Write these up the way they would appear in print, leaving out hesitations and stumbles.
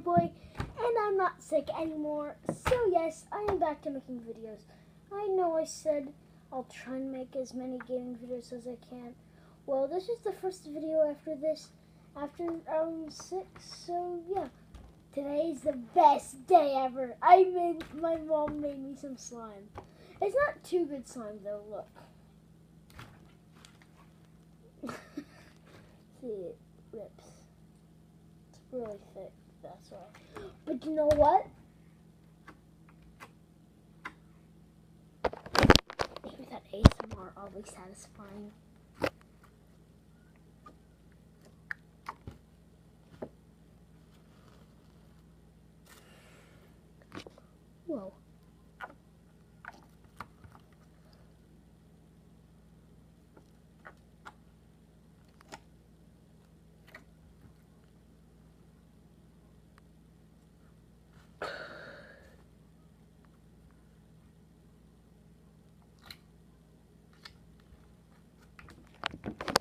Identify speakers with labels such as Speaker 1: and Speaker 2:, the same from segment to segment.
Speaker 1: boy, and I'm not sick anymore. So yes, I am back to making videos. I know I said I'll try and make as many gaming videos as I can. Well, this is the first video after this, after 6, so yeah. Today's the best day ever. My mom made me some slime. It's not too good slime though, look. See, it rips. It's really thick, that's why. But you know what? Maybe that ASMR always satisfying. Whoa.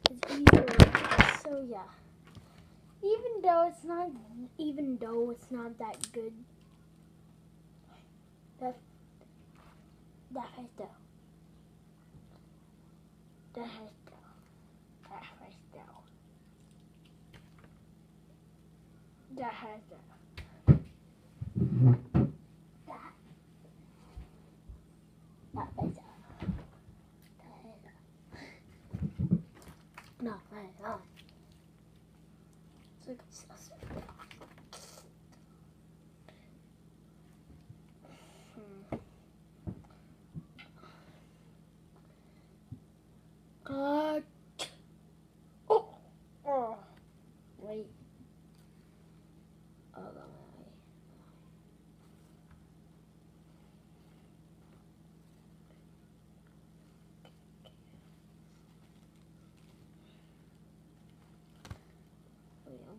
Speaker 1: It's easier. So yeah. Even though it's not that good. That has dough. That has dough. That has dough. That has dough. That has dough. No, right. It's like oh, wait. Oh,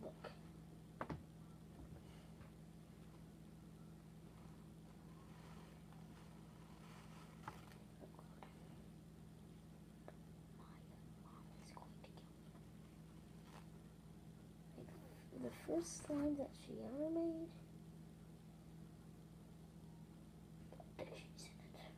Speaker 1: look. The first slime that she ever made. There she's in it.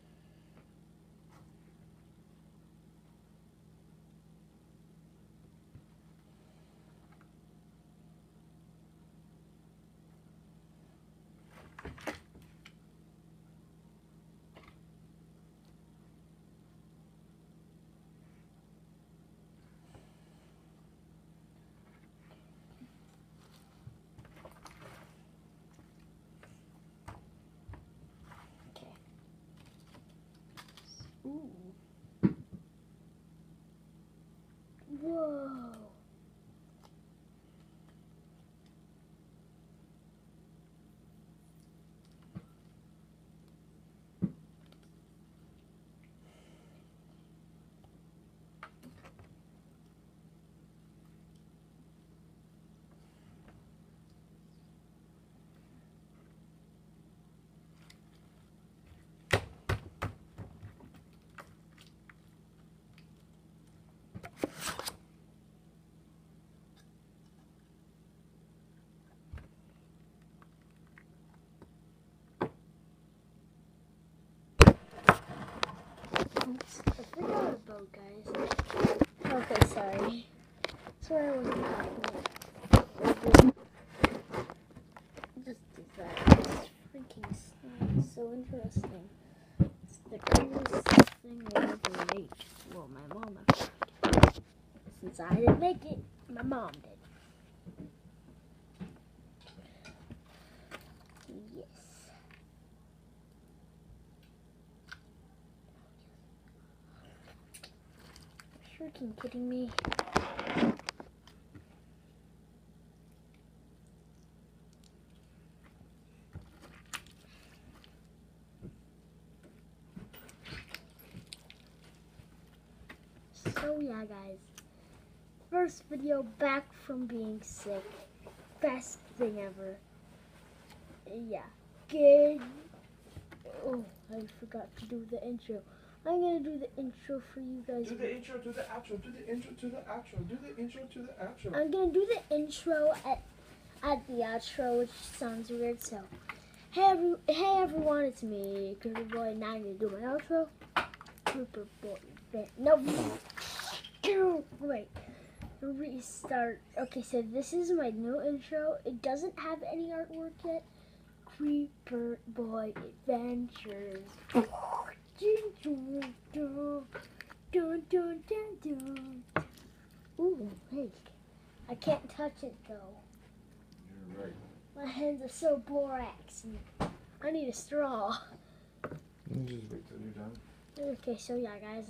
Speaker 1: Ooh. Whoa. I forgot a boat, guys. Okay, sorry. Sorry I wasn't talking. Just did that. This freaking slime is so interesting. It's the coolest thing I ever made. Well, my mom ever made. Since I didn't make it, my mom did. Yes. Freaking kidding me. So yeah, guys. First video back from being sick. Best thing ever. Yeah. Good. Oh, I forgot to do the intro. I'm gonna do the intro for you guys.
Speaker 2: Do the intro to the outro. Do the intro to the outro. Do the intro to the outro.
Speaker 1: I'm gonna do the intro at the outro, which sounds weird. So, hey everyone, it's me, Creeper Boy. Now I'm gonna do my outro. Creeper Boy. No, wait. Restart. Okay, so this is my new intro. It doesn't have any artwork yet. Creeper Boy Adventures. Ooh, hey. I can't touch it though.
Speaker 2: You're right.
Speaker 1: My hands are so borax. I need a straw.
Speaker 2: Just wait till you're done.
Speaker 1: Okay, so yeah, guys,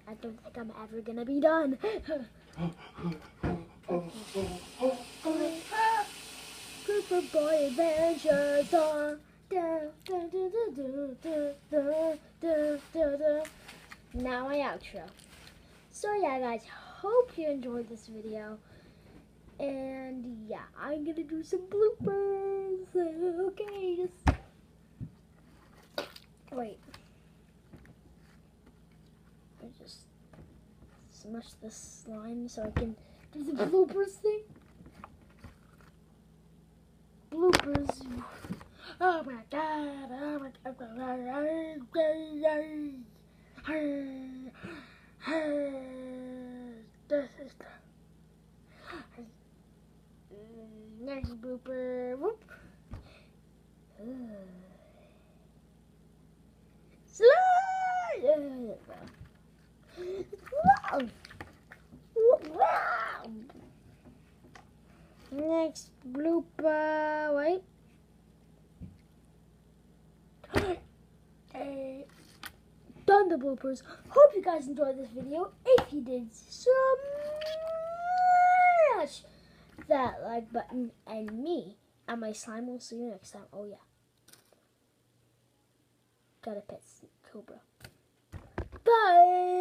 Speaker 1: I don't think I'm ever gonna be done. Creeper Boy Adventures on. Now my outro. So yeah, guys, hope you enjoyed this video. And yeah, I'm gonna do some bloopers. Okay, just wait. I just smush the slime so I can do the bloopers thing. Bloopers. Oh my god. Oh my god. Next blooper. Whoop. Slide. Next blooper. Wait. Done the bloopers. Hope you guys enjoyed this video. If you did, smash that like button, and me and my slime will see you next time. Oh yeah. Got a pet cobra. Bye.